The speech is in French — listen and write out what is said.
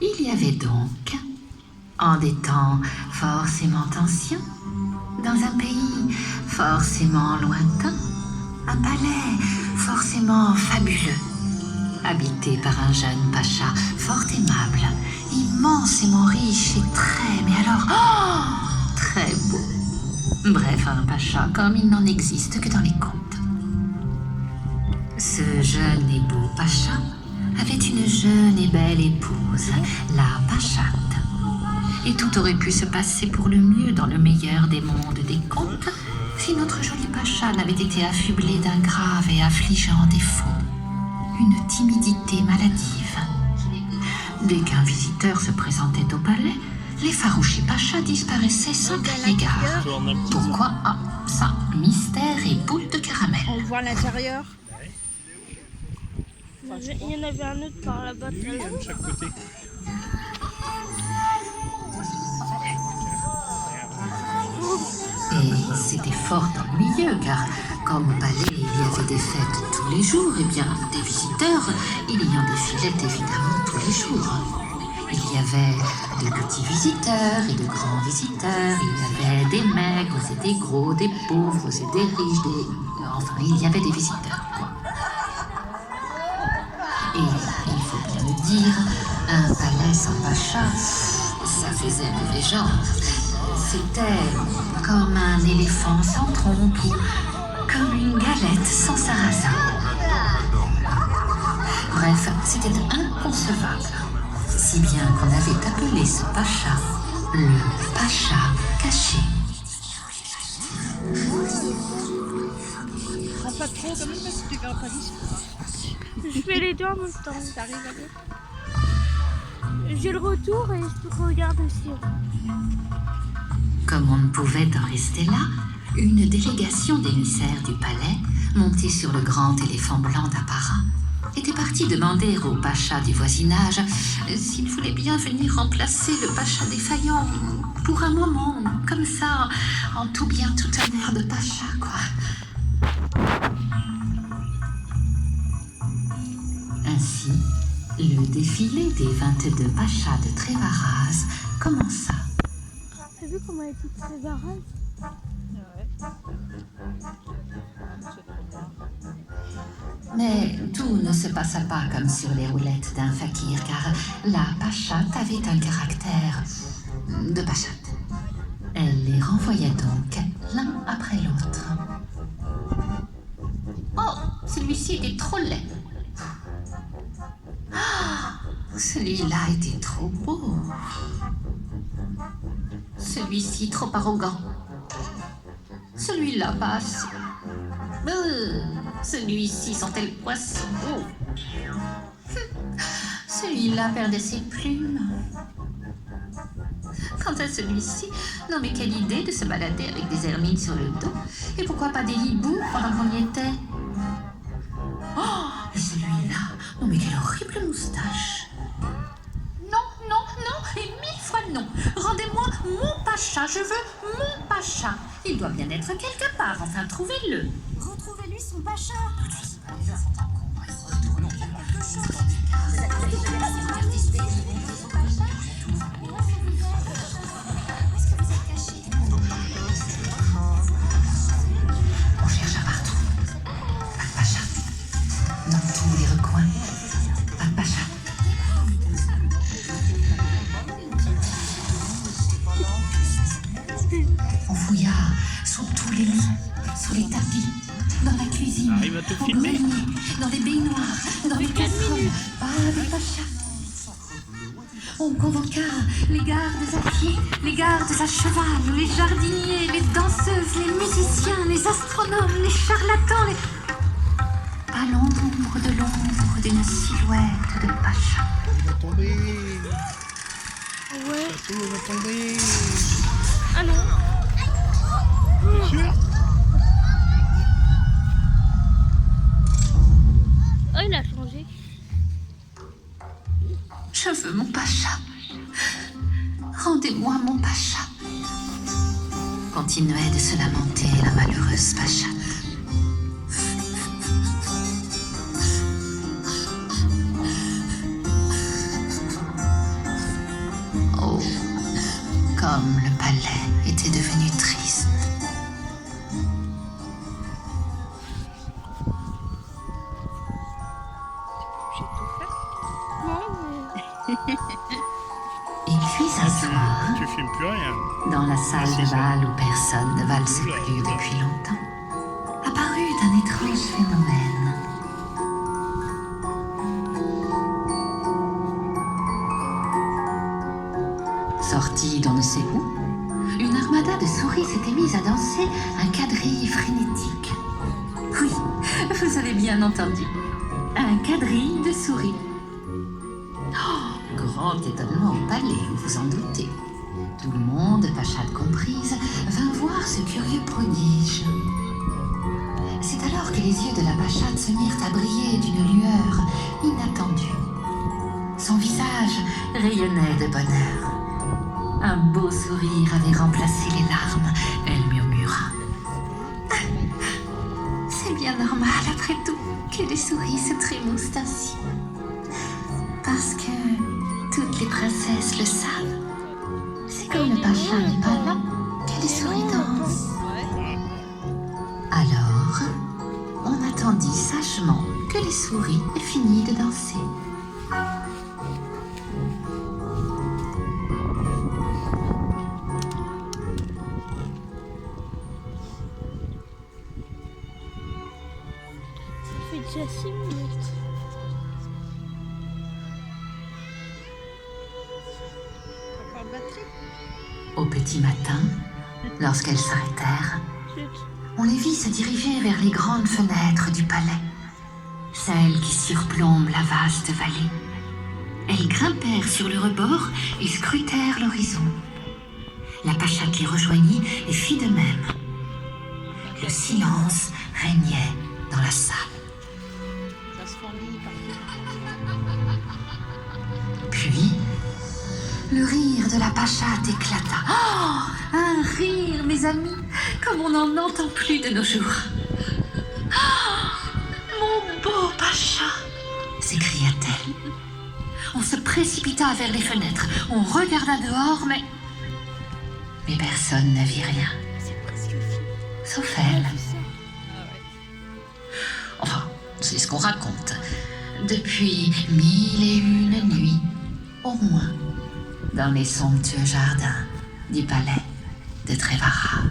Il y avait donc, en des temps forcément anciens, dans un pays forcément lointain, un palais forcément fabuleux, habité par un jeune pacha fort aimable, immensément riche et très beau. Bref, un pacha comme il n'en existe que dans les contes. Ce jeune et beau pacha avait une jeune et belle épouse, la pachate. Et tout aurait pu se passer pour le mieux dans le meilleur des mondes des contes si notre joli pacha n'avait été affublé d'un grave et affligeant défaut, une timidité maladive. Dès qu'un visiteur se présentait au palais, l'effarouché pacha disparaissait sans crier gare. Pourquoi? Ah, ça, mystère et boule de caramel. On voit l'intérieur. Il y en avait un autre par là-bas. De chaque côté. Et c'était fort ennuyeux car, comme au palais il y avait des fêtes tous les jours, et bien des visiteurs, il y en défilait évidemment tous les jours. Il y avait de petits visiteurs et de grands visiteurs, il y avait des maigres et des gros, des pauvres et des riches, enfin il y avait des visiteurs, quoi. Et il faut bien le dire, un palais sans pacha, ça faisait mauvais genre. C'était comme un éléphant sans trompe ou comme une galette sans sarrasin. Bref, c'était inconcevable. Si bien qu'on avait appelé ce pacha le pacha caché. Pas trop comme ça, parce que tu verras pas d'ici. Je fais les deux en même temps. T'arrives à deux. J'ai le retour et je te regarde aussi. Comme on ne pouvait en rester là, une délégation d'émissaires du palais, montée sur le grand éléphant blanc d'apparat, était partie demander au pacha du voisinage s'il voulait bien venir remplacer le pacha défaillant pour un moment, comme ça, en tout bien tout honneur de pacha, quoi. Ainsi, le défilé des 22 pachas de Trévaraz commença. T'as vu comment elle est très barrage? Mais tout ne se passa pas comme sur les roulettes d'un fakir, car la pachate avait un caractère de pachate. Elle les renvoyait donc l'un après l'autre. Oh, celui-ci était trop laid. Ah, celui-là était trop beau. Celui-ci trop arrogant. Celui-là pas assez. Celui-ci sentait le poisson. Celui-là perdait ses plumes. Quant à celui-ci, non mais quelle idée de se balader avec des hermines sur le dos. Et pourquoi pas des hiboux pendant qu'on y était? Oh, et celui-là, non mais quelle horrible moustache. Non, non, non, et 1000 fois non. Rendez-moi mon pacha, je veux mon pacha. Il doit bien être quelque part, enfin trouvez-le. Retrouvez-lui son pacha. On chercha partout. Pas de pacha. Dans tous les recoins. Pas de pacha. On fouilla sous tous les lits, sous les tapis, dans la cuisine, Arrive à te au filmer. grenier, dans les baignoires, dans les casseroles. Pas de pacha. On convoqua les gardes à pied, les gardes à cheval, les jardiniers, les danseuses, les musiciens, les astronomes, les charlatans, pas l'ombre de l'ombre d'une silhouette de pacha. Il va tomber. Ouais. Tout va tomber. Ah non. Bien sûr. Oh, il a changé. Je veux mon pacha. Rendez-moi mon pacha. Continuait de se lamenter la malheureuse pacha. comme le palais était devenu triste. J'ai tout fait. Non, mais... Et puis un soir, Tu filmes plus rien. dans la salle de bal où personne ne valse plus depuis longtemps, apparut un étrange phénomène. Sortie d'on ne sait où, une armada de souris s'était mise à danser un quadrille frénétique. Oui, vous avez bien entendu, un quadrille de souris. Oh, grand étonnement au palais, vous vous en doutez. Tout le monde, Pachade comprise, vint voir ce curieux prodige. C'est alors que les yeux de la Pachade se mirent à briller d'une lueur inattendue. Son visage rayonnait de bonheur. Un beau sourire avait remplacé les larmes. Elle murmura. C'est bien normal, après tout, que les souris se trémoussent ainsi. Parce que toutes les princesses le savent. C'est quand le pacha n'est pas là que les souris dansent. Ouais. Alors, on attendit sagement que les souris aient fini de danser. ça fait déjà 6 minutes. Encore batterie. Au petit matin, lorsqu'elles s'arrêtèrent, Chut. on les vit se diriger vers les grandes fenêtres du palais, celles qui surplombent la vaste vallée. Elles grimpèrent sur le rebord et scrutèrent l'horizon. La Pachade les rejoignit et fit de même. Le silence régnait dans la salle. Ça se fendit Puis, le rire de la Pachade éclata. Oh, un rire, mes amis, comme on n'en entend plus de nos jours. Oh, mon beau Pacha, s'écria-t-elle. On se précipita vers les fenêtres. On regarda dehors, mais personne ne vit rien, C'est presque fini. sauf On a elle. vu ça. Ah ouais. Enfin, c'est ce qu'on raconte. Depuis 1001 nuits, au moins, dans les somptueux jardins du palais de Trevara.